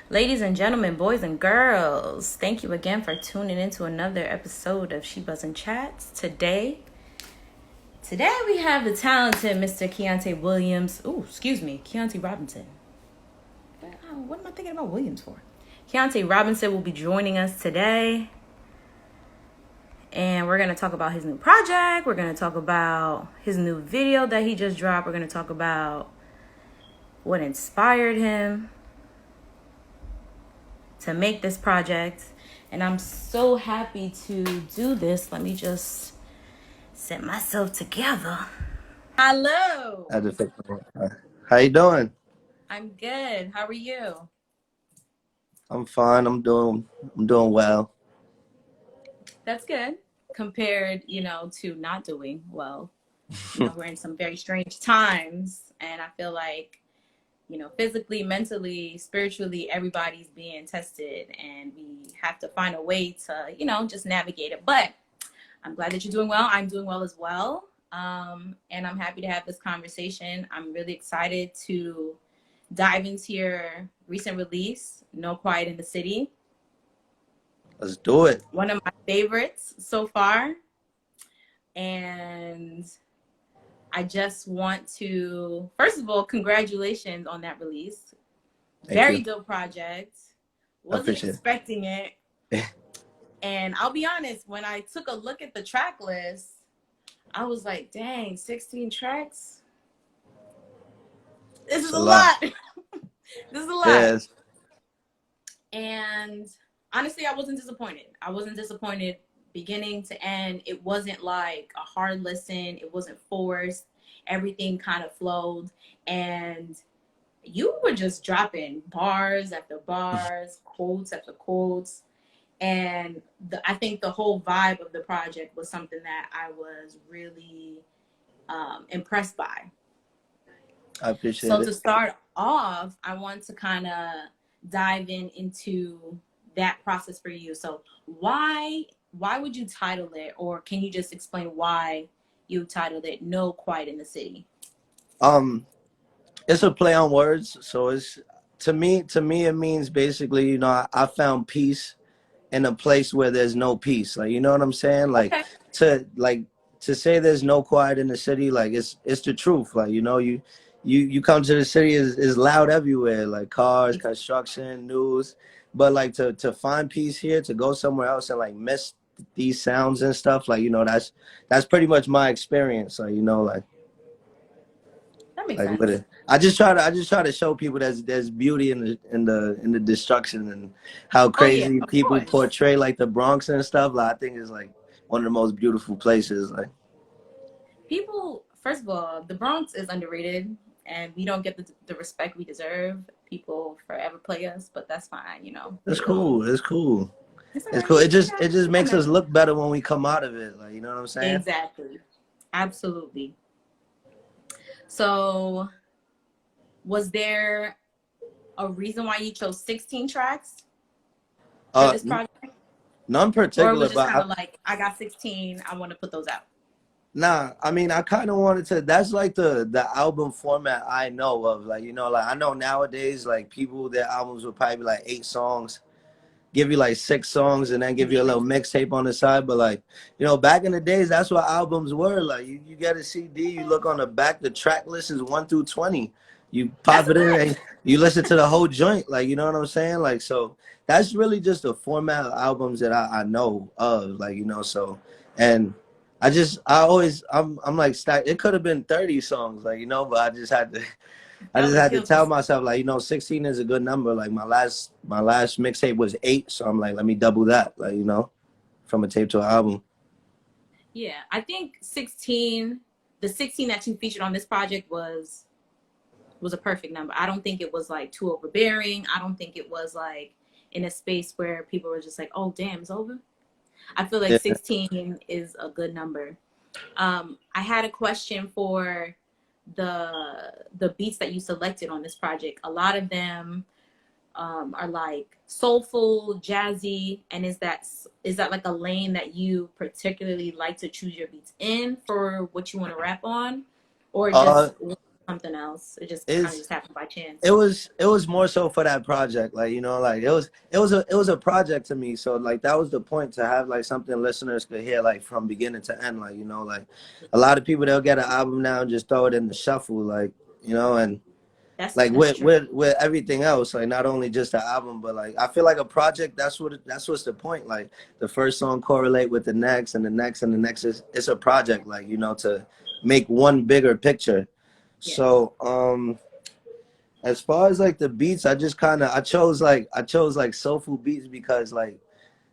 Ladies and gentlemen, boys and girls, thank you again for tuning into another episode of SheBuzzin Chats. Today we have the talented Mr. Kiante Williams. Kiante Robinson. What am I thinking about Williams for? Kiante Robinson will be joining us today. And we're going to talk about his new project. We're going to talk about his new video that he just dropped. We're going to talk about what inspired him to make this project. And I'm so happy to do this. Let me just set myself together. Hello. How you doing? I'm good. How are you? I'm fine. I'm doing well. That's good. Compared, to not doing well. We're in some very strange times. And I feel like, physically, mentally, spiritually, everybody's being tested. And we have to find a way to, just navigate it. But I'm glad that you're doing well. I'm doing well as well. And I'm happy to have this conversation. I'm really excited to dive into your recent release, No Quiet in the City. Let's do it. One of my favorites so far. And I just want to, first of all, congratulations on that release. Very dope project. Wasn't expecting it. And I'll be honest, when I took a look at the track list, I was like, dang, 16 tracks? This is a lot. This is a lot. Yes. And honestly, I wasn't disappointed. Beginning to end. It wasn't like a hard listen. It wasn't forced. Everything kind of flowed. And you were just dropping bars after bars, quotes after quotes. And I think the whole vibe of the project was something that I was really impressed by. I appreciate it. So to start off, I want to kind of dive into that process for you. So why would you title it, or can you just explain why you titled it No Quiet in the City? It's a play on words. So it's to me it means basically, I found peace in a place where there's no peace. Like, you know what I'm saying? Like, to say there's no quiet in the city, like it's the truth. Like, you come to the city is loud everywhere, like cars, construction, news. But like to find peace here, to go somewhere else and like miss these sounds and stuff, like, that's pretty much my experience. Like, that makes sense. With it. I just try to show people there's beauty in the destruction and how crazy people portray like the Bronx and stuff. Like, I think it's like one of the most beautiful places. Like, people, first of all, the Bronx is underrated and we don't get the respect we deserve. People forever play us, but that's fine, It's cool. It's cool. It just makes us look better when we come out of it. Like, you know what I'm saying? Exactly. Absolutely. So was there a reason why you chose 16 tracks for this project? None particular. Or it was just kind of like, I got 16, I want to put those out? Nah, I mean, I kind of wanted to, that's like the album format I know of. Like, like I know nowadays, like people, their albums would probably be like 8 songs, give you like 6 songs and then give you a little mixtape on the side. But like, back in the days, that's what albums were. Like, you get a CD, you look on the back, the track list is 1 through 20. You pop it in and you listen to the whole joint. Like, you know what I'm saying? Like, so that's really just the format of albums that I know of. Like, so, and I'm like, it could have been 30 songs, like, but I just had to tell myself, like, 16 is a good number. Like, my last mixtape was 8, so I'm like, let me double that, like, from a tape to an album. Yeah, I think the 16 that you featured on this project was a perfect number. I don't think it was like too overbearing. I don't think it was like in a space where people were just like, oh damn, it's over. I feel like 16 is a good number. I had a question for the beats that you selected on this project. A lot of them are like soulful, jazzy, and is that like a lane that you particularly like to choose your beats in for what you want to rap on, or just something else. It just kind of It's just happened by chance. it was more so for that project, like, you know, like it was a project to me. So like that was the point, to have like something listeners could hear like from beginning to end. Like, you know, like a lot of people, they'll get an album now and just throw it in the shuffle, like, you know. And like That's with true. everything else, like not only just the album, but like I feel like a project, that's what's the point. Like the first song correlate with the next and the next and the next. Is It's a project, like, you know, to make one bigger picture. Yes. So as far as like the beats, I just kind of I chose like soulful beats, because like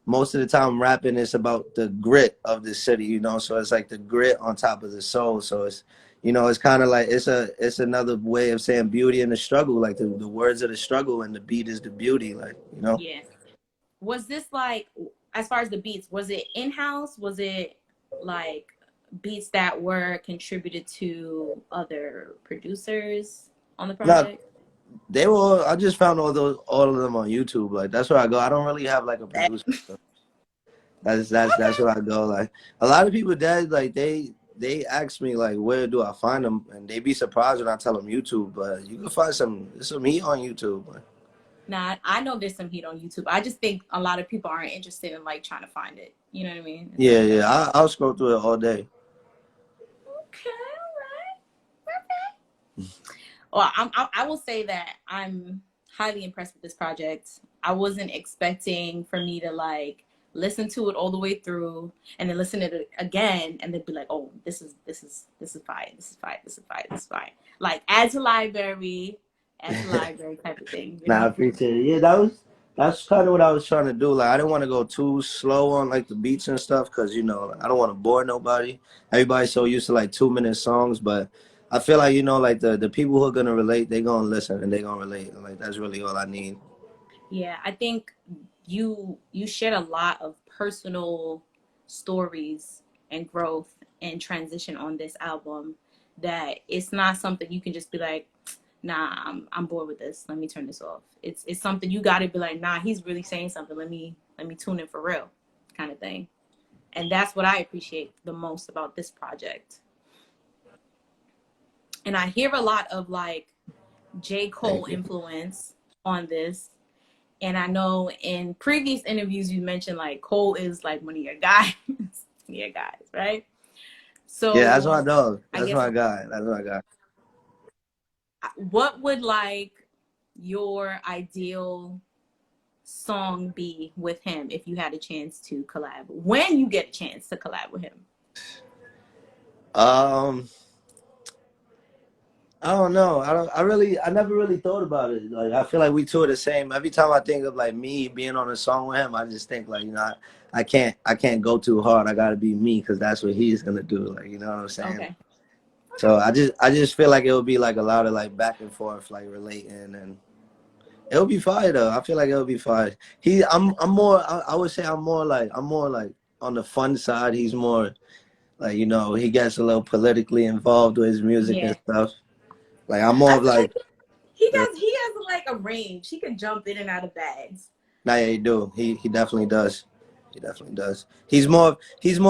most of the time rapping is about the grit of the city, you know. So it's like the grit on top of the soul. So it's, you know, it's kind of like it's another way of saying beauty in the struggle. Like the words of the struggle, and the beat is the beauty. Like, you know. Yeah. Was this like, as far as the beats, was it in house? Was it like beats that were contributed to other producers on the Now project? they were. I just found all of them on YouTube. Like that's where I go. I don't really have like a producer. That's Okay. where I go. Like a lot of people that like they ask me like, where do I find them, and they be surprised when I tell them YouTube. But you can find some heat on YouTube. Nah, I know there's some heat on YouTube. I just think a lot of people aren't interested in like trying to find it. You know what I mean? It's Yeah, like, yeah. okay, I'll scroll through it all day. all right. Well, I will say that I'm highly impressed with this project. I wasn't expecting for me to like listen to it all the way through and then listen to it again and then be like, oh, this is fire, this is fire, this is fire, this is fire. Like add to library type of thing, you Nah, I know? appreciate it. Yeah, that's kind of what I was trying to do. Like, I didn't want to go too slow on like the beats and stuff, because, you know, I don't want to bore nobody. Everybody's so used to like 2 minute songs, but I feel like, you know, like the people who are gonna relate, they gonna listen and they gonna relate. Like that's really all I need. Yeah, I think you shared a lot of personal stories and growth and transition on this album that it's not something you can just be like, nah, I'm bored with this. Let me turn this off. It's something you got to be like, nah, he's really saying something. Let me tune in for real, kind of thing. And that's what I appreciate the most about this project. And I hear a lot of like J. Cole Thank you. influence on this. And I know in previous interviews you mentioned like Cole is like one of your guys, your guys, right? Yeah, that's my So dog. I That's guess my guy. That's my guy. what would like your ideal song be with him if you had a chance to collab? When you get a chance to collab with him? Um, I don't know. I never really thought about it. Like, I feel like we two are the same. Every time I think of like me being on a song with him, I just think like, you know, I can't go too hard. I gotta be me, because that's what he's gonna do. Like, you know what I'm saying? Okay. So I just feel like it would be like a lot of like back and forth, like relating, and it'll be fire though. I feel like it'll be fire. I'm more. I would say I'm more like on the fun side. He's more like, you know, he gets a little politically involved with his music and Yeah. stuff. Like I'm more I of feel like like. he has like a range. He can jump in and out of bags. Nah, yeah, he do. He definitely does. He definitely does. He's more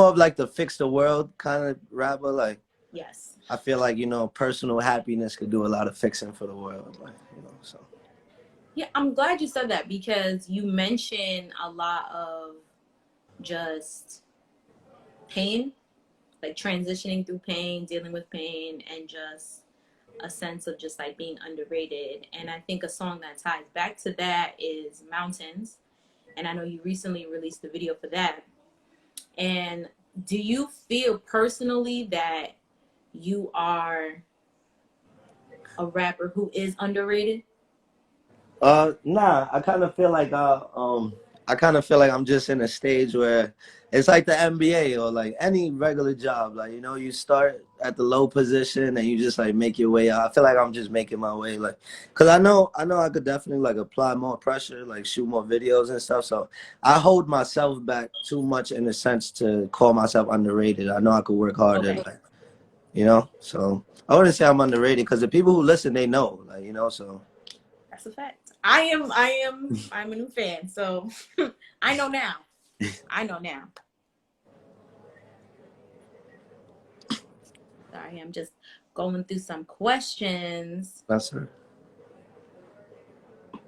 of like the fix the world kind of rapper. Like Yes. I feel like, you know, personal happiness could do a lot of fixing for the world. Like, you know, so Yeah, I'm glad you said that because you mentioned a lot of just pain, like transitioning through pain, dealing with pain, and just a sense of just like being underrated. And I think a song that ties back to that is Mountains. And I know you recently released the video for that. And do you feel personally that you are a rapper who is underrated? Nah, I kind of feel like I'm just in a stage where it's like the NBA or like any regular job. Like, you know, you start at the low position and you just like make your way out. I feel like I'm just making my way, like, cause I know I could definitely like apply more pressure, like shoot more videos and stuff. So I hold myself back too much in a sense to call myself underrated. I know I could work harder, Okay, like, you know. So I wouldn't say I'm underrated, because the people who listen, they know, like, you know. So. that's a fact. I'm a new fan, so I know now. I know now. Sorry, I'm just going through some questions. That's her.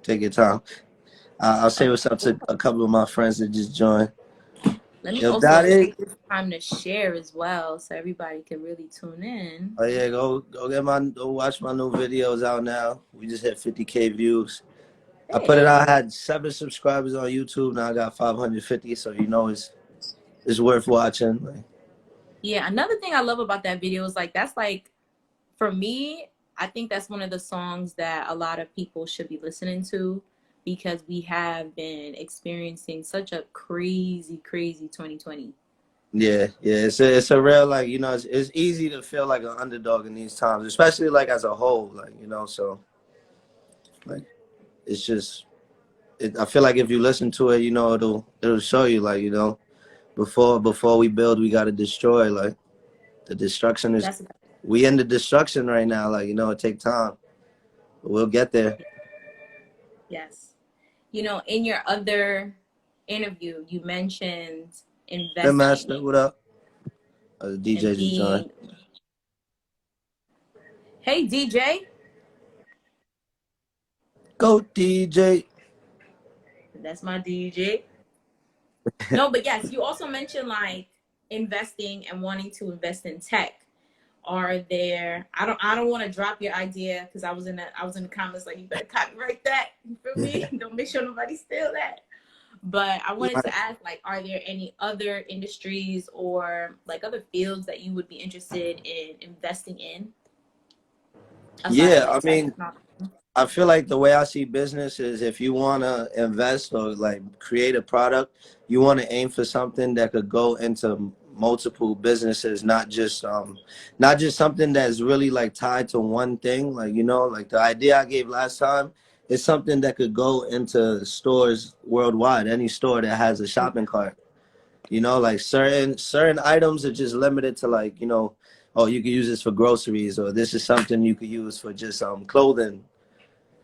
Take your time. I'll say what's up to a couple of my friends that just joined. Let me Yo, also Daddy. take this time to share as well, so everybody can really tune in. Oh yeah, go watch my new videos out now. We just hit 50K views. I put it Hey. out. I had 7 subscribers on YouTube. Now I got 550. So you know it's worth watching. Like, Yeah, another thing I love about that video is like that's like for me, I think that's one of the songs that a lot of people should be listening to because we have been experiencing such a crazy, crazy 2020. yeah. It's a real like it's easy to feel like an underdog in these times, especially like as a whole. Like so like it's just I feel like if you listen to it, it'll show you like before we build, we gotta destroy. Like the destruction is That's we in the destruction right now. Like it take time, but we'll get there. yes. In your other interview, you mentioned Then investing Master, what up? The and DJ just joined. being, hey DJ, Go DJ. that's my DJ. No, but yes, you also mentioned like investing and wanting to invest in tech. Are there? I don't want to drop your idea because I was in the comments like you better copyright that for me. Don't make sure nobody steal that. But I wanted to ask like, are there any other industries or like other fields that you would be interested in investing in aside from Yeah, like I tech? mean, I feel like the way I see business is if you want to invest or like create a product, you want to aim for something that could go into multiple businesses, not just something that's really like tied to one thing. Like, like the idea I gave last time is something that could go into stores worldwide, any store that has a shopping cart. Like certain items are just limited to like, oh, you could use this for groceries, or this is something you could use for just clothing.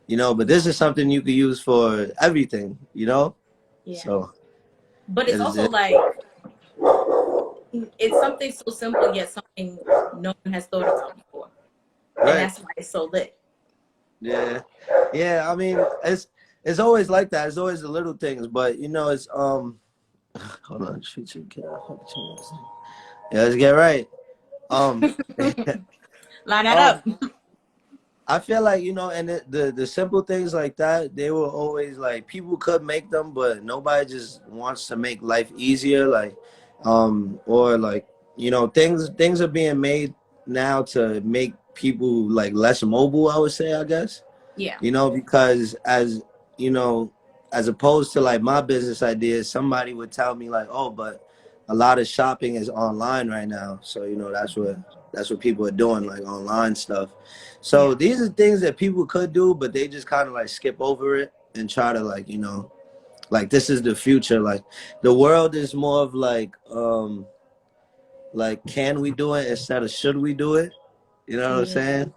But this is something you could use for everything, Yeah, So but it it's is also it. like it's something so simple yet something no one has thought about before, and Right. that's why it's so lit. Yeah. Yeah. I mean, it's always like that. It's always the little things, but it's hold on, shoot your cat. Yeah, let's get right. Um, Line that um, up. I feel like and the simple things like that, they were always like people could make them, but nobody just wants to make life easier. Like, or like things are being made now to make people like less mobile. I would say, I guess, Yeah, because you know, as opposed to like my business ideas, somebody would tell me like, oh, but a lot of shopping is online right now. So, that's what people are doing, like online stuff. So yeah. these are things that people could do, but they just kind of like skip over it and try to like, like this is the future. Like the world is more of like can we do it instead of should we do it? You know what I'm Mm, saying?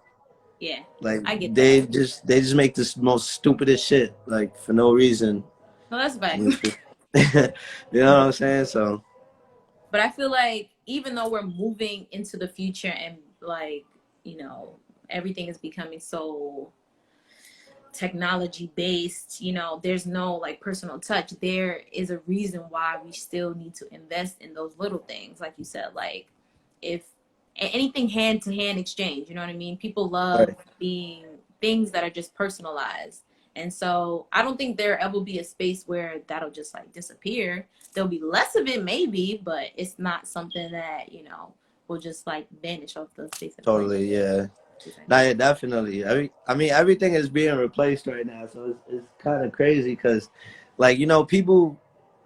yeah, Like I get that. they just make this most stupidest shit like for no reason. No, that's You facts. know what I'm saying? So But I feel like even though we're moving into the future and like, everything is becoming so technology based, there's no like personal touch. There is a reason why we still need to invest in those little things. Like you said, like if anything hand to hand exchange, you know what I mean? People love right. being things that are just personalized. And so I don't think there ever be a space where that'll just like disappear. There'll be less of it maybe, but it's not something that, will just like vanish off the face of the planet. Totally, yeah. Nah, yeah, definitely. I mean, everything is being replaced right now, so it's kind of crazy because, like, people,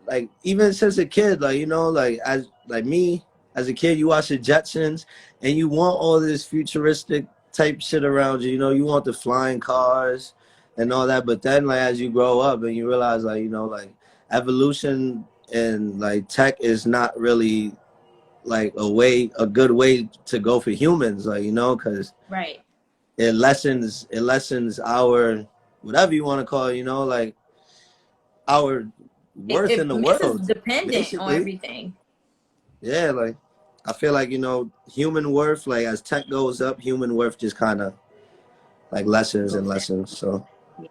like, even since a kid, like, like as like me as a kid, you watch the Jetsons, and you want all this futuristic type shit around you. You want the flying cars and all that, but then, like, as you grow up and you realize, like, like evolution and like tech is not really like a good way to go for humans, like because Right. it lessens our whatever you want to call it, like our It, worth in it the makes us world, dependent on basically. everything. Yeah, like I feel like, you know, human worth, like as tech goes up, human worth just kind of like lessens and Goes down. lessens. So Yeah,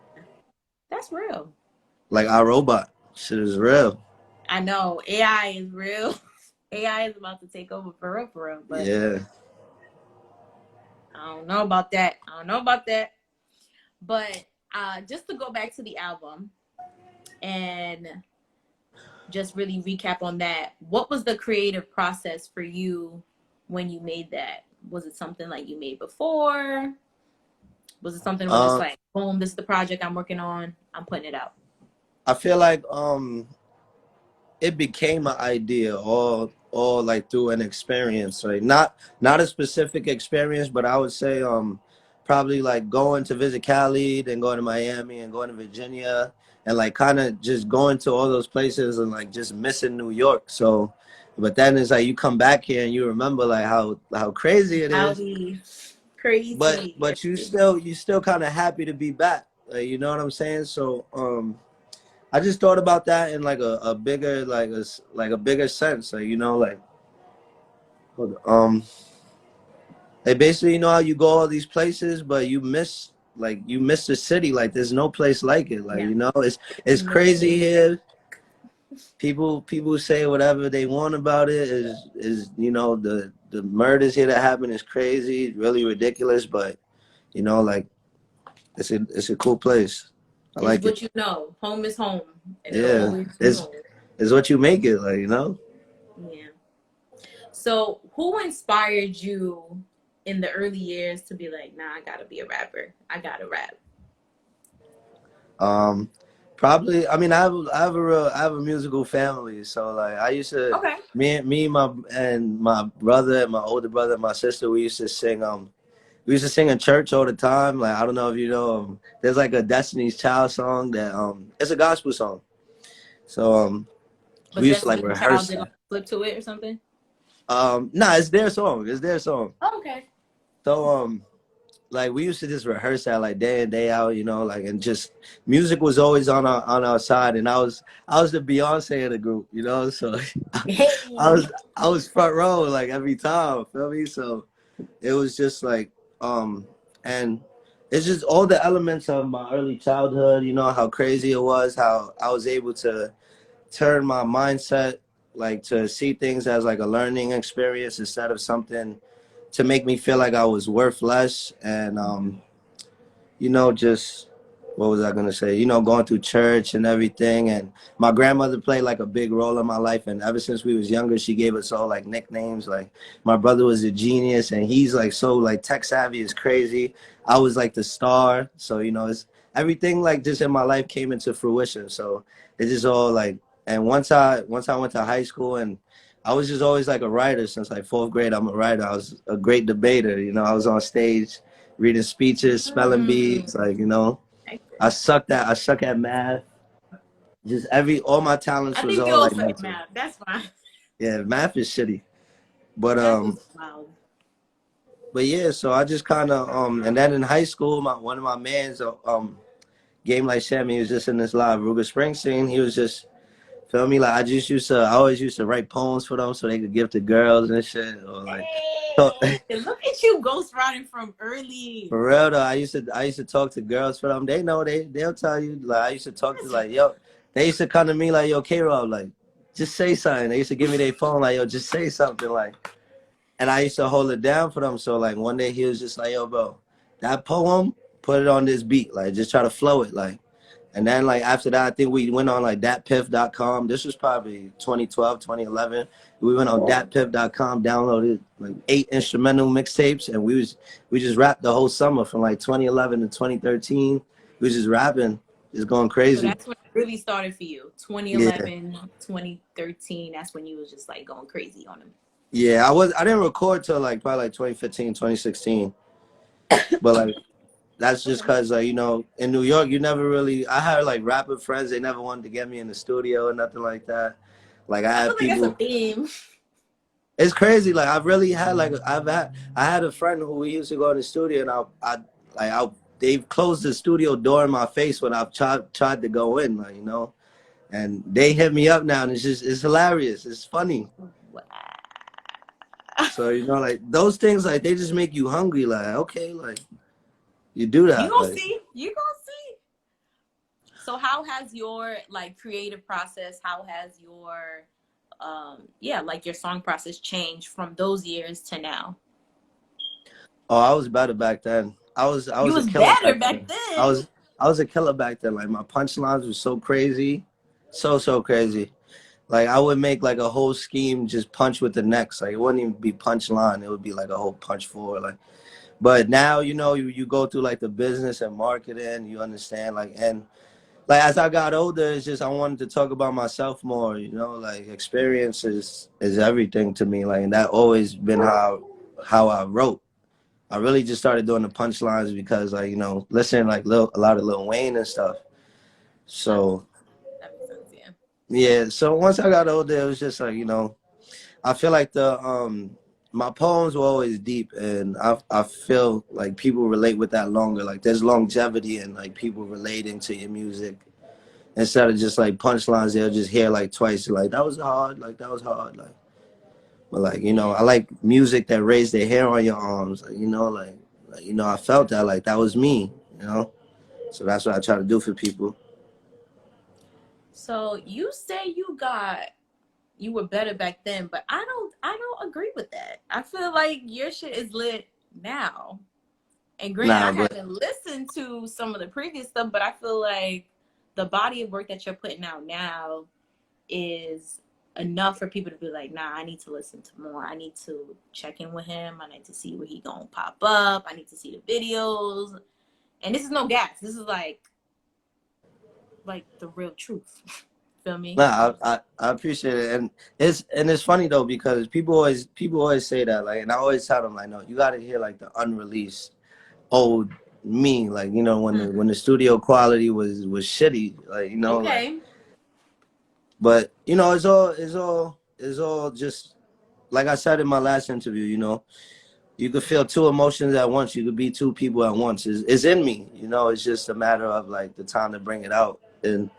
that's real. like our robot shit is real. I know AI is real. AI is about to take over for real. But Yeah. I don't know about that. I don't know about that. But just to go back to the album and just really recap on that, what was the creative process for you when you made that? Was it something like you made before? Was it something where just Um, like, boom, this is the project I'm working on, I'm putting it out? I feel like it became an idea all like through an experience, right? Not a specific experience, but I would say probably like going to visit Cali, then going to Miami and going to Virginia, and like kind of just going to all those places and like just missing New York. So but then it's like you come back here and you remember like how crazy it is, Howdy. but Crazy. but you still kind of happy to be back, like, you know what I'm saying? So I just thought about that in like a bigger like like a bigger sense, like, you know, like like basically, you know how you go all these places but you miss the city, like there's no place like it, like, Yeah. you know, it's No. crazy here. People say whatever they want about it, is you know, the murders here that happen is crazy, really ridiculous, but you know, like it's a cool place. I It's like it. what you know. Home is home. And it'll Yeah, always be home. it's what you make it, like, you know. Yeah. So, who inspired you in the early years to be like, nah, I gotta be a rapper. I gotta rap. Um, Probably. I mean, I have a musical family, so like I used to Okay. my brother and my older brother and my sister, we used to sing. We used to sing in church all the time. Like, I don't know if you know. There's like a Destiny's Child song that it's a gospel song. So But we used to like Destiny's Child rehearse did that. flip to it or something? Nah, it's their song. It's their song. Oh, okay. So like we used to just rehearse that like day in day out, you know, like, and just music was always on our side, and I was the Beyonce of the group, you know, so I Hey. was I was front row like every time, feel me? So it was just like and it's just all the elements of my early childhood, you know, how crazy it was, how I was able to turn my mindset like to see things as like a learning experience instead of something to make me feel like I was worth less. And you know, just what was I gonna say? You know, going through church and everything. And my grandmother played like a big role in my life. And ever since we was younger, she gave us all like nicknames. Like my brother was a genius, and he's like so like tech savvy is crazy. I was like the star. So you know, it's everything like just in my life came into fruition. So it's just all like. And once I went to high school, and I was just always like a writer since like fourth grade. I'm a writer. I was a great debater. You know, I was on stage reading speeches, spelling Mm, bees, like, you know. I suck at math. Just all my talents I was think we all all like suck at mental. math. That's fine. Yeah, math is shitty. But Math is wild. yeah, so I just kind of and then in high school, my one of my mans game like Sammy, he was just in this live Ruger Springsteen. He was just, feel me, like I always used to write poems for them so they could give to girls and shit, or like so, Hey, look at you ghostwriting from early. for real though, I used to talk to girls for them. They know, they'll tell you, like I used to talk to, That's like, yo, they used to come to me like, yo, K-Rob, like, just say something. They used to give me their phone like, yo, just say something, like, and I used to hold it down for them. So like one day he was just like, yo, bro, that poem, put it on this beat, like just try to flow it, like. And then like after that, I think we went on like datpiff.com. This was probably 2012, 2011. We went on datpiff.com, downloaded like 8 instrumental mixtapes, and we just rapped the whole summer from like 2011 to 2013. We was just rapping, just going so crazy. that's when it really started for you. Yeah. 2011, 2013. That's when you was just like going crazy on them. Yeah, I didn't record till like probably like 2015, 2016. But like that's just Okay. cause you know, in New York you never really, I had like rapper friends, they never wanted to get me in the studio or nothing like that. Like I I feel had like that's a people, theme. it's crazy. Like I've really had like I had a friend who we used to go in the studio, and they've closed the studio door in my face when I've tried to go in, like, you know, and they hit me up now, and it's hilarious. It's funny. Wow. So you know, like those things, like they just make you hungry. Like okay, like you do You that, gonna like. see. You gonna see. So how has your like creative process, how has your yeah, like your song process changed from those years to now? Oh, I was better back then. I You was a was killer better back back then. then. I was a killer back then. Like my punchlines were so crazy, so crazy. Like I would make like a whole scheme just punch with the next. Like it wouldn't even be punchline. It would be like a whole punch forward. Like, but now you know you go through like the business and marketing. You understand like and like as I got older, it's just I wanted to talk about myself more. You know, like experience is everything to me. Like and that always been how I wrote. I really just started doing the punchlines because like you know listening like a lot of Lil Wayne and stuff. That So that makes sense, yeah. yeah, so once I got older, it was just like you know I feel like the my poems were always deep, and I feel like people relate with that longer. Like there's longevity and like people relating to your music instead of just like punchlines they'll just hear like twice. Like that was hard, like that was hard, like. But like you know, Yeah. I like music that raised their hair on your arms. Like, you know, like you know, I felt that like that was me. You know, so that's what I try to do for people. So you say you were better back then, but I don't agree with that. I feel like your shit is lit now. And granted, Nah, I but haven't listened to some of the previous stuff, but I feel like the body of work that you're putting out now is enough for people to be like, nah, I need to listen to more. I need to check in with him. I need to see where he gonna pop up. I need to see the videos. And this is no gas. This is like the real truth. Feel me? nah, I appreciate it, and it's funny though because people always say that like, and I always tell them like, no, you got to hear like the unreleased old me, like you know when Mm-hmm. the studio quality was shitty, like you know like, Okay. but you know it's all just like I said in my last interview, you know. You could feel two emotions at once. You could be two people at once. It's in me, you know. It's just a matter of like the time to bring it out. And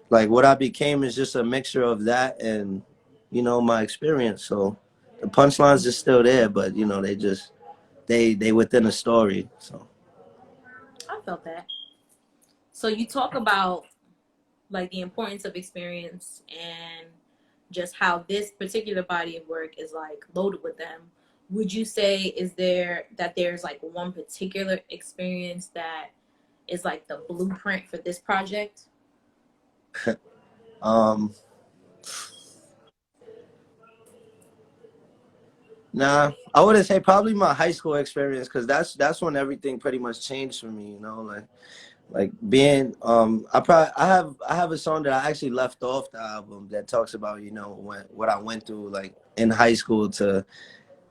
like what I became is just a mixture of that and you know my experience. So the punchlines are still there, but you know they just they within a story. So I felt that. So you talk about like the importance of experience and just how this particular body of work is like loaded with them. Would you say is there that there's like one particular experience that is like the blueprint for this project? um nah, I wouldn't say probably my high school experience because that's when everything pretty much changed for me. You know, like being I have a song that I actually left off the album that talks about you know what I went through like in high school to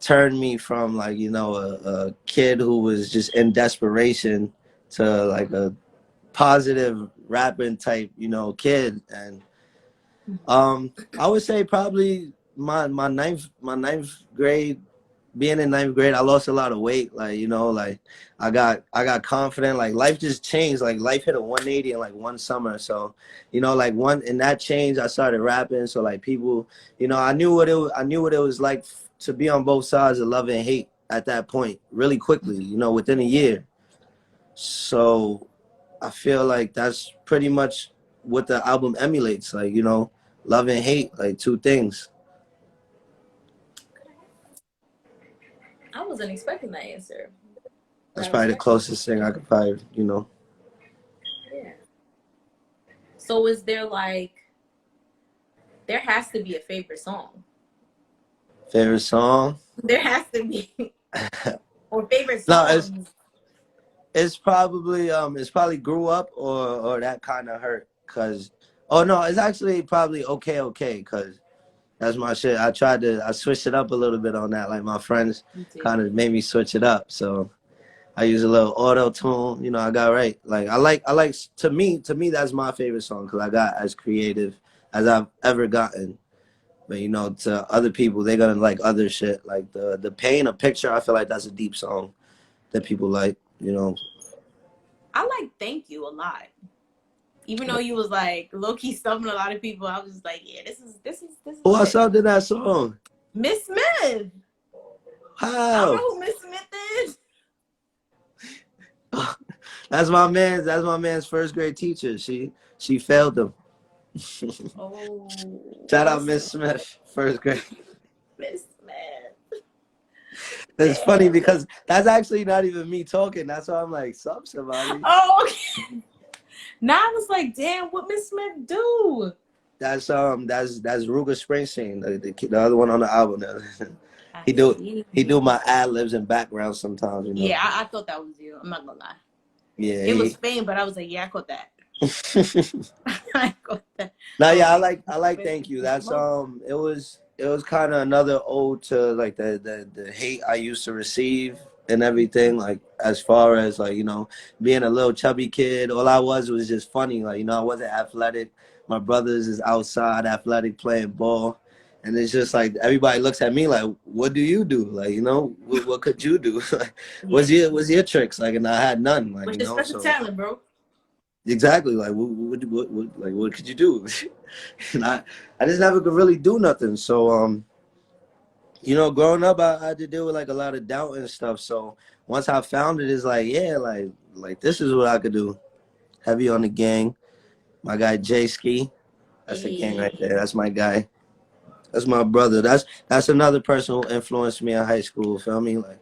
turn me from like you know a kid who was just in desperation to like a positive rapping type you know kid. And I would say probably my ninth grade, being in ninth grade, I lost a lot of weight. Like, you know, like I got confident. Like life just changed. Like life hit a 180 in like one summer. So, you know, like one in that change, I started rapping. So like people, you know, I knew what it was like to be on both sides of love and hate at that point, really quickly. You know, within a year. So I feel like that's pretty much what the album emulates. Like, you know, love and hate, like two things. I wasn't expecting that answer, but That's I probably the respect it. closest thing I could probably, you know. Yeah. So is there like there has to be a favorite song? Favorite song? There has to be or favorite No, songs. it's probably grew up or that kind of hurt. Cause oh no, it's actually probably okay, cause that's my shit. I switched it up a little bit on that. Like my friends You kind did. of made me switch it up. So I use a little auto tune. You know, I got right. Like I like to me that's my favorite song because I got as creative as I've ever gotten. But you know, to other people, they're gonna like other shit. Like the pain, a picture. I feel like that's a deep song that people like. You know. I like Thank You a lot. Even though you was like low key stumping a lot of people, I was just like, yeah, this is Who else lit. out did that song? Miss Smith. I don't How? know who Miss Smith is. That's my man's. That's my man's first grade teacher. She failed him. Oh, Shout out Miss Miss Smith. Smith, first grade. Miss Smith. It's funny Damn. because that's actually not even me talking. That's why I'm like, sup, somebody. Oh, okay. Now I was like, damn, what Miss Smith do? That's Ruger Springsteen, the other one on the album. I he do see. he do my ad libs and background sometimes, you know. Yeah, I thought that was you. I'm not gonna lie. Yeah. It was Fame, but I was like, yeah, I caught that. I caught that. No, I was yeah, like, I like Smith Thank You. is That's smoke. it was kind of another ode to like the hate I used to receive and everything. Like as far as like being a little chubby kid, all I was just funny. Like I wasn't athletic. My brothers is outside athletic playing ball, and it's just like everybody looks at me like, what do you do? Like what could you do? Yeah. What's your tricks? Like, and I had none. Like What's your special so. talent, bro? Exactly. Like, what could you do? And I just never could really do nothing. So, growing up, I had to deal with like a lot of doubt and stuff. So once I found it, it's like, yeah, like this is what I could do. Heavy on the gang. My guy Jay Ski. That's the gang right Hey. there. That's my guy. That's my brother. That's another person who influenced me in high school. Feel me? Like.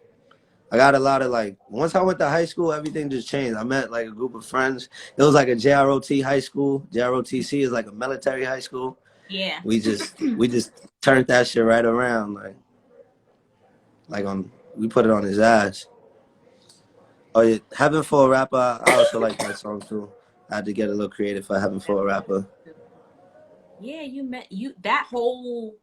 I got a lot of like once I went to high school, everything just changed. I met like a group of friends. It was like a JROT high school. JROTC is like a military high school. Yeah. We just turned that shit right around. Like on we put it on his ass. Oh yeah, Heaven for a Rapper. I also like that song too. I had to get a little creative for Heaven for a Rapper. Yeah, you met you that whole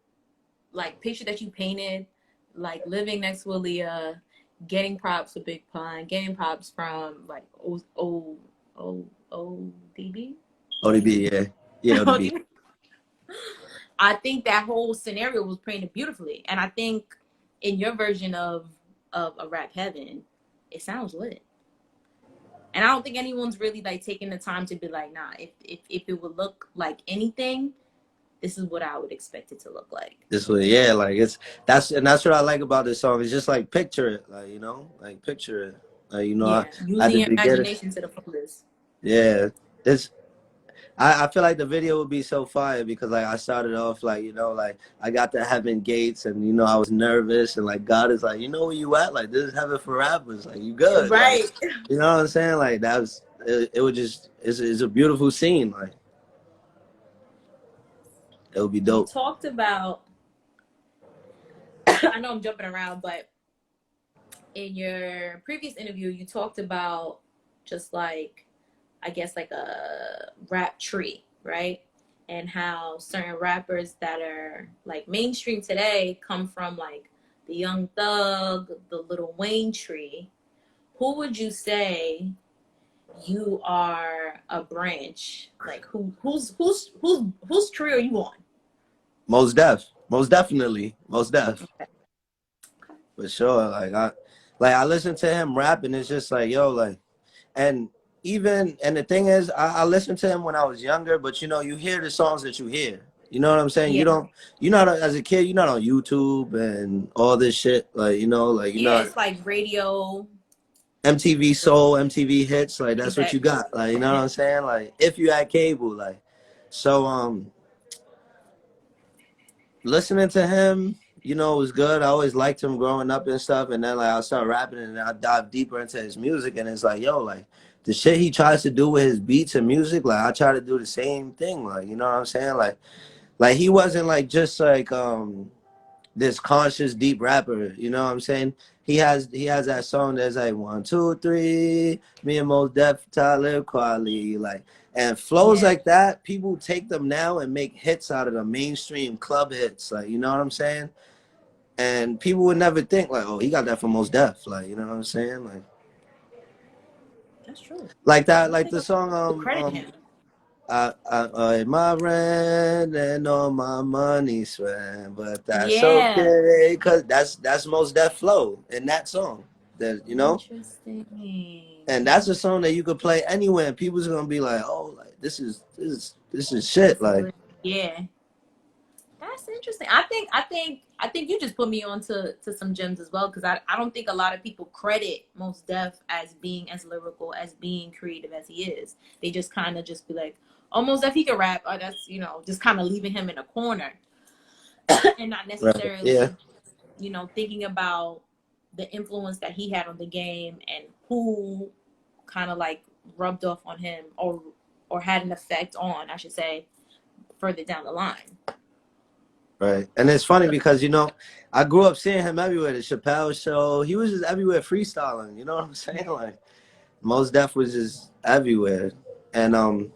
like picture that you painted, like living next to Aaliyah, getting props for Big Pun, getting props from like ODB, ODB, yeah. Yeah, ODB. ODB. I think that whole scenario was painted beautifully, and I think in your version of a rap heaven, it sounds lit. And I don't think anyone's really like taking the time to be like, nah, if it would look like anything, this is what I would expect it to look like. This way, yeah, like that's what I like about this song. It's just like picture it, like like picture it. Like Yeah, at using the your beginning, imagination to the fullest. yeah. This I feel like the video would be so fire because like I started off like like I got to heaven gates and I was nervous and like God is like where you at, like this is heaven for rappers, like you good, like Right. you know what I'm saying, like that was it would just it's a beautiful scene, like it would be You dope. talked about, I know I'm jumping around, but in your previous interview, you talked about just like, I guess, like a rap tree, right? And how certain rappers that are like mainstream today come from like the Young Thug, the Little Wayne tree. Who would you say you are a branch? Like whose tree are you on? Most definitely, most def. For sure. I listen to him rap and it's just like, yo, like, and and the thing is, I listened to him when I was younger, but you hear the songs that you hear. You know what I'm saying? Yeah. You're not, as a kid, you're not on YouTube and all this shit. Like, like, you're Yeah, not it's like radio. MTV Soul, MTV Hits. Like, that's what you Exactly. got. Like, you know what Yeah. I'm saying? Like, if you had cable, like, so, listening to him, was good. I always liked him growing up and stuff. And then like I started rapping and I dive deeper into his music and it's like, yo, like the shit he tries to do with his beats and music, like I try to do the same thing. Like, you know what I'm saying? Like he wasn't like just like this conscious deep rapper, you know what I'm saying? He has that song that's like 1, 2, 3, me and Mos Def, Talib Kweli, like and flows Yeah. like that, people take them now and make hits out of them, mainstream club hits, like you know what I'm saying? And people would never think like, oh, he got that from Mos Def, like you know what I'm saying? That's true. Like that, I like think the song we'll credit him. I my rent and all my money spent, but that's Yeah. okay, cause that's Mos Def flow in that song. That Interesting. and that's a song that you could play anywhere, and people's gonna be like, oh, like this is shit, That's like lit. Yeah. That's interesting. I think you just put me on to some gems as well, because I don't think a lot of people credit Mos Def as being as lyrical, as being creative as he is. They just kind of just be like, oh, Mos Def, he can rap. Oh, that's, just kind of leaving him in a corner and not Right. Yeah. necessarily, thinking about the influence that he had on the game and who kind of like rubbed off on him, or had an effect on, I should say, further down the line. Right. And it's funny because, I grew up seeing him everywhere. The Chappelle show, he was just everywhere freestyling. You know what I'm saying? Like, Mos Def was just everywhere. And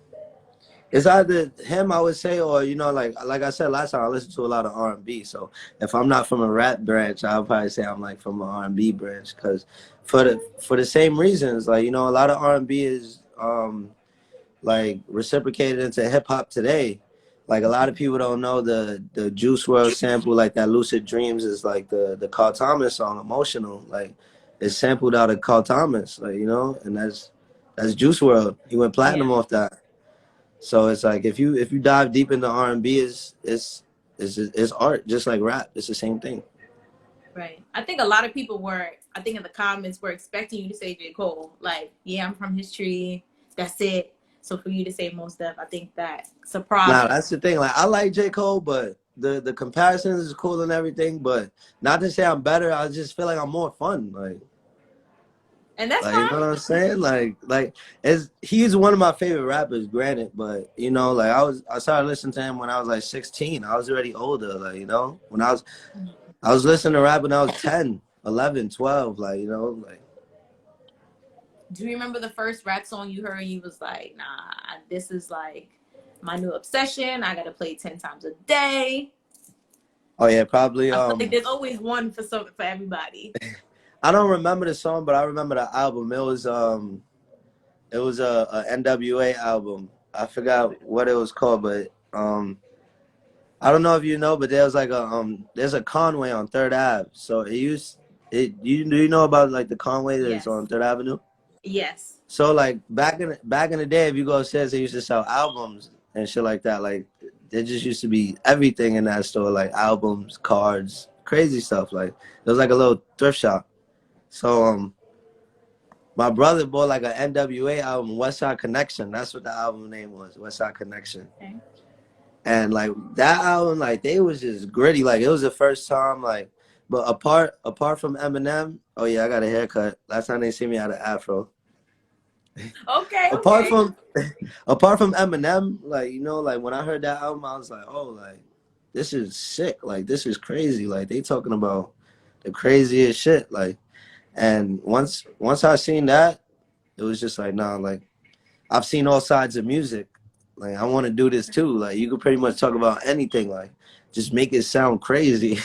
it's either him, I would say, or, like I said last time, I listen to a lot of R&B. So if I'm not from a rap branch, I'll probably say I'm like from an R&B branch, because for the same reasons, like, a lot of R&B is like reciprocated into hip hop today. Like, a lot of people don't know the Juice World sample, like that Lucid Dreams is like the Carl Thomas song, Emotional. Like, it's sampled out of Carl Thomas, like, and that's Juice World. He went Yeah. platinum off that. So it's like, if you dive deep into R&B, it's art, just like rap. It's the same thing. Right. I think a lot of people I think in the comments were expecting you to say J. Cole. Like, yeah, I'm from his tree. That's it. So for you to say Mos Def, I think that surprised Nah, them. that's the thing. Like, I like J. Cole, but the comparisons is cool and everything, but not to say I'm better. I just feel like I'm more fun. And that's Like, you know fine. what I'm saying? He's one of my favorite rappers, granted, but like, I started listening to him when I was like 16. I was already older, like, when I was listening to rap when I was 10, 11, 12, like, like. Do you remember the first rap song you heard and you was like, nah, this is like my new obsession. I gotta play it 10 times a day. Oh yeah, probably. I feel like there's always one for everybody. I don't remember the song, but I remember the album. It was a NWA album. I forgot what it was called, but I don't know if you know, but there's a Conway on Third Ave. So do you know about like the Conway that's Yes. on Third Avenue? Yes. So like back in the day, if you go upstairs, they used to sell albums and shit like that. Like, there just used to be everything in that store, like albums, cards, crazy stuff. Like, it was like a little thrift shop. So my brother bought like an NWA album, West Side Connection. That's what the album name was, West Side Connection. Okay. And like that album, like, they was just gritty. Like, it was the first time, like, but apart from Eminem, oh yeah, I got a haircut. Last time they see me, I had an afro. Okay. Apart Okay. from apart from Eminem, like, like, when I heard that album, I was like, oh, like, this is sick. Like, this is crazy. Like, they talking about the craziest shit. Like, and once I seen that, it was just like, nah, like, I've seen all sides of music. Like, I want to do this too. Like, you could pretty much talk about anything. Like, just make it sound crazy.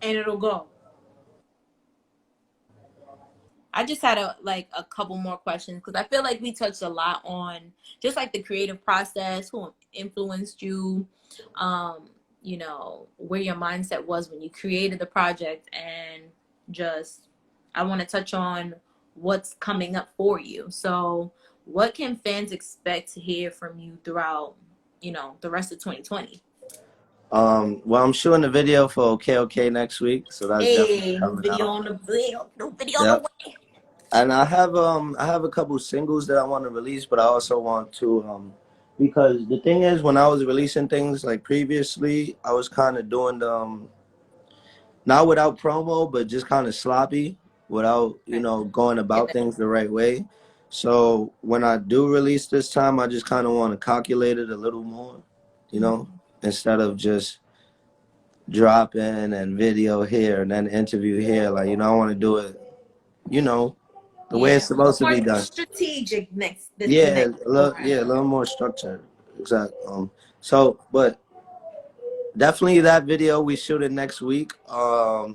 And it'll go. I just had a couple more questions, because I feel like we touched a lot on just like the creative process, who influenced you, where your mindset was when you created the project, and just I want to touch on what's coming up for you. So, what can fans expect to hear from you throughout, the rest of 2020? Well, I'm shooting a video for OK OK next week, so that's definitely Hey, new coming video out. on the video, new video on the Yep. way. And I have a couple singles that I want to release, but I also want to because the thing is, when I was releasing things like previously, I was kind of doing the not without promo, but just kind of sloppy, without Okay. going Get about that. things the right way. So when I do release this time, I just kind of want to calculate it a little more, instead of just dropping and video here and then interview here. Like, I want to do it, you know, the way it's Yeah, a little supposed to more be done. strategic the Yeah, next go around. a little more structured. Exactly. So, but definitely that video we shoot it next week. I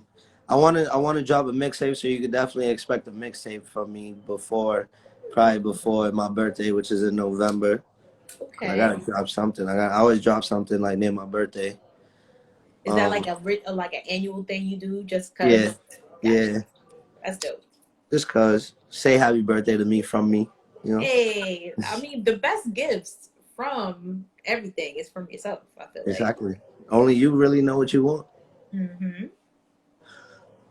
want to drop a mixtape, so you could definitely expect a mixtape from me probably before my birthday, which is in November. 'Cause I Okay. gotta drop something. I always drop something like near my birthday. Is that like Um, like an annual thing you do just yeah, cause? Gotcha. yeah. That's dope. Just cause say happy birthday to me from me. Hey, I mean the best gifts from everything. It's from yourself, I feel like. Exactly. Only you really know what you want.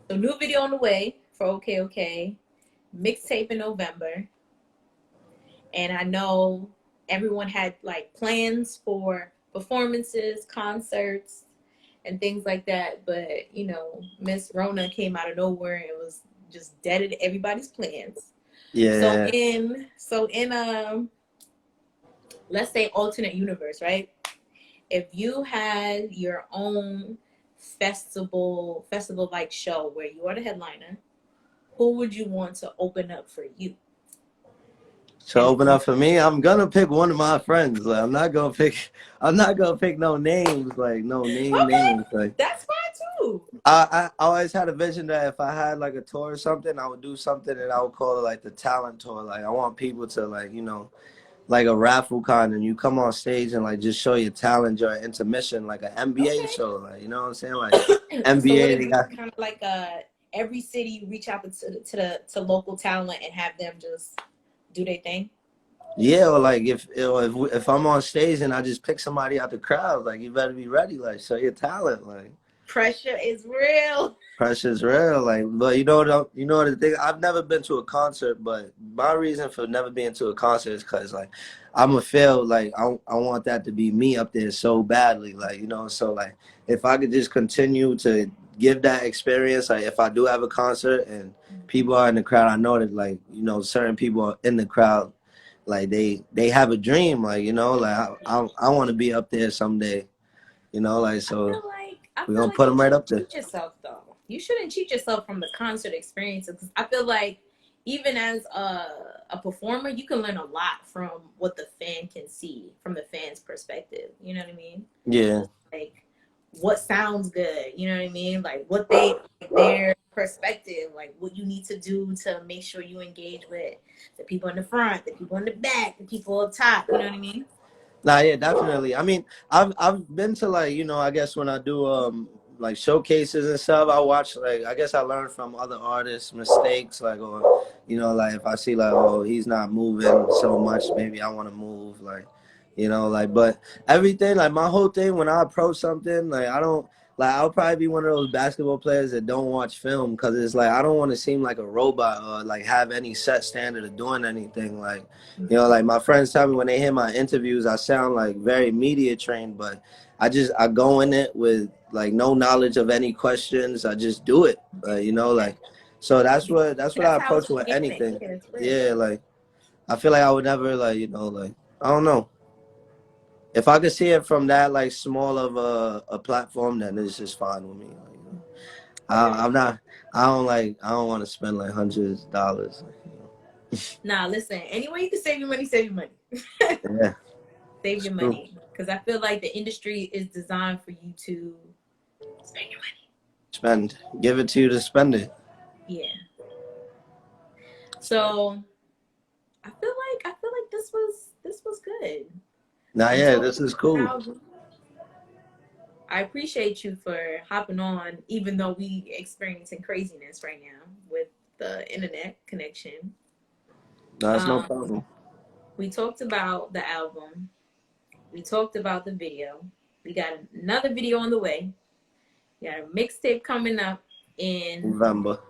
So new video on the way for Okay Okay. Mixtape in November. And I know everyone had like plans for performances, concerts, and things like that. But you know, Miss Rona came out of nowhere and was just deaded everybody's plans. Yeah. So in let's say alternate universe, right? If you had your own festival like show where you are the headliner, who would you want to open up for you? To open up for me, I'm gonna pick one of my friends. Like I'm not gonna pick no names, like no Okay, names. Like that's fine too. I always had a vision that if I had like a tour or something, I would do something that I would call it like the talent tour. Like I want people to like, you know, like a raffle con, and you come on stage and like just show your talent during intermission, like an NBA Okay. show. Like you know what I'm saying? Like So would NBA, it they be got kind of like every city reach out to local talent and have them just do their thing? yeah. Or like if I'm on stage and I just pick somebody out the crowd, like you better be ready. Like show your talent. Like Pressure is real. pressure's real. Like, but you know the thing. I've never been to a concert, but my reason for never being to a concert is because like I'm a feel like I want that to be me up there so badly. Like you know, so like if I could just continue to give that experience, like if I do have a concert and people are in the crowd, I know that like you know certain people are in the crowd, like they have a dream, like you know, like I want to be up there someday, you know, like so I we're feel gonna like put you them right shouldn't up there. cheat yourself though. You shouldn't cheat yourself from the concert experiences. 'Cause I feel like even as a performer, you can learn a lot from what the fan can see from the fan's perspective. You know what I mean? Yeah. Just like what sounds good. You know what I mean? Like what they their perspective, like what you need to do to make sure you engage with the people in the front, the people in the back, the people up top. You know what I mean? Nah, yeah, definitely. I mean, I've been to like, you know, I guess when I do like showcases and stuff, I watch like I guess I learn from other artists' mistakes, like or you know, like if I see like, oh, he's not moving so much, maybe I want to move, like, you know, like but everything, like my whole thing when I approach something, like I don't like I'll probably be one of those basketball players that don't watch film because it's like I don't want to seem like a robot or like have any set standard of doing anything. Like, you know, like my friends tell me when they hear my interviews, I sound like very media trained, but I go in it with like no knowledge of any questions. I just do it, you know, like so that's what I That's how it's approach with organic. anything. Yeah, it's real. Yeah, like I feel like I would never like you know like I don't know. If I could see it from that like small of a platform, then it's just fine with me. Like, you know. Okay. I'm not. I don't want to spend like hundreds of dollars. Like, you know. Nah, listen. Any way you can save your money, save your money. Yeah. Save your True. money, because I feel like the industry is designed for you to spend your money. Spend. Give it to you to spend it. Yeah. So I feel like this was good. Nah, We yeah, talked this is about the cool. album. I appreciate you for hopping on, even though we experiencing craziness right now with the internet connection. That's no Um, problem. we talked about the album. We talked about the video. We got another video on the way. We got a mixtape coming up in November.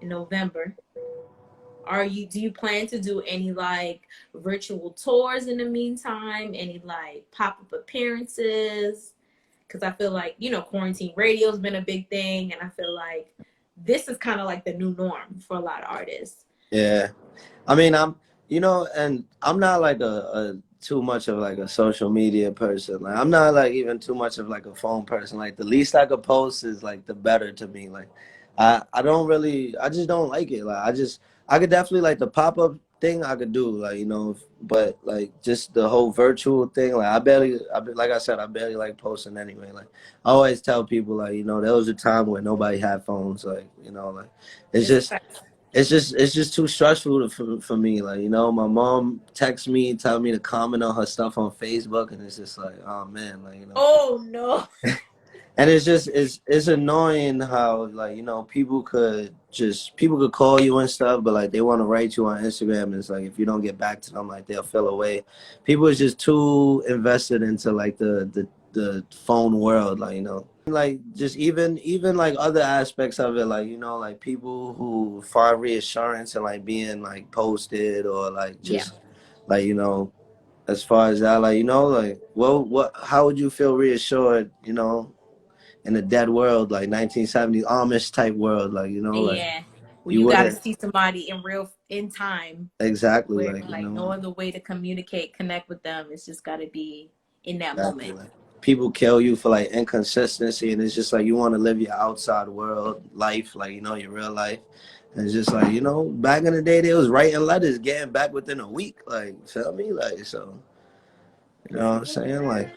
November. Do you plan to do any like virtual tours in the meantime? Any like pop-up appearances? Because I feel like, you know, quarantine radio's been a big thing, and I feel like this is kind of like the new norm for a lot of artists. Yeah. I mean, you know, and I'm not like a too much of like a social media person. Like, I'm not like even too much of like a phone person. Like, the least I could post is like the better to me. Like, I don't really, I just don't like it. Like, I could definitely like the pop up thing I could do. Like, you know, but like just the whole virtual thing. Like, like I said, I barely like posting anyway. Like, I always tell people like, you know, there was a time when nobody had phones. Like, you know, like it's It's a just fact. it's just too stressful for me. Like, you know, my mom texts me, telling me to comment on her stuff on Facebook, and it's just like, oh man, like, you know. Oh no. And it's just it's annoying how like you know people could call you and stuff, but like they want to write you on Instagram. And it's like if you don't get back to them, like they'll feel away. People is just too invested into like the phone world, like you know, like just even like other aspects of it, like you know, like people who find reassurance and like being like posted or like Yeah. just like you know, as far as that, like you know, like what how would you feel reassured, you know? In a dead world, like 1970s Amish type world, like you know, like Yeah. Well, you you got to wouldn't see somebody in real in time, exactly where like you like no know other way to communicate, connect with them. It's just got to be in that exactly moment. like people kill you for like inconsistency, and it's just like you want to live your outside world life, like you know your real life. And it's just like you know, back in the day, they was writing letters, getting back within a week. Like, feel me? Like, so you know what I'm saying? Like,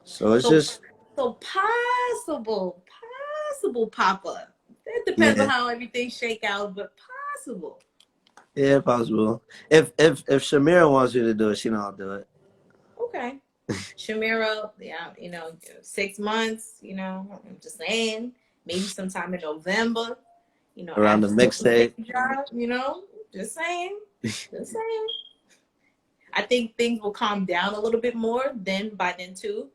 so it's So just so possible pop up. It depends on yeah, how everything shake out, but possible. yeah, possible. If Shamira wants you to do it, she know I'll do it. Okay. Shamira, yeah, 6 months, I'm just saying, maybe sometime in November, Around the after school mixtape. take job, just saying, just saying. I think things will calm down a little bit more by then too.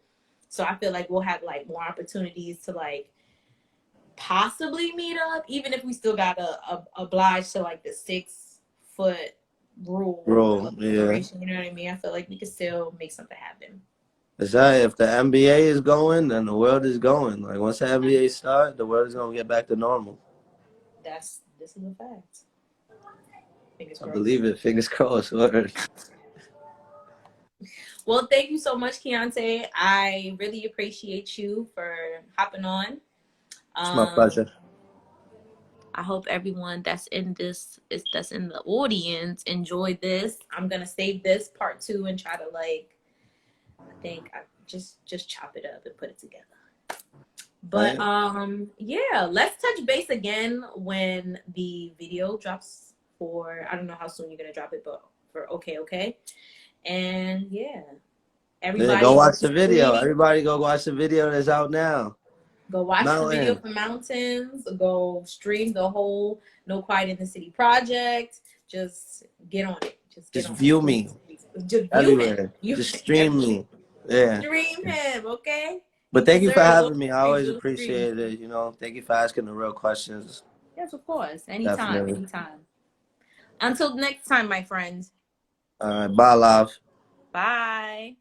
So I feel like we'll have like more opportunities to like possibly meet up, even if we still gotta oblige to like the 6 foot rule Bro, of yeah. separation. You know what I mean? I feel like we could still make something happen. Is that if the NBA is going, then the world is going. Like once the NBA start, the world is gonna get back to normal. This is a fact. Fingers I crossed. believe it. Fingers crossed. Word. Well, thank you so much, Kiante. I really appreciate you for hopping on. It's my Um, pleasure. I hope everyone that's in the audience enjoyed this. I'm gonna save this part 2 and try to like I think I just chop it up and put it together. But Right? yeah, let's touch base again when the video drops for I don't know how soon you're gonna drop it, but for okay. And yeah, Yeah, go everybody go watch the video. stream, Everybody go watch the video that's out now. go watch the video Mountain. for Mountains, go stream the whole No Quiet in the City project. Just get on it. Just get Just on it. view me Please. Just view him. everywhere. You Just stream me. Yeah. stream him, okay? But He thank you for deserves all having me. I the always streams. appreciate it. You know, thank you for asking the real questions. Yes, of course. Anytime, Definitely. anytime. Until next time, my friends. All right. Bye, love. Bye.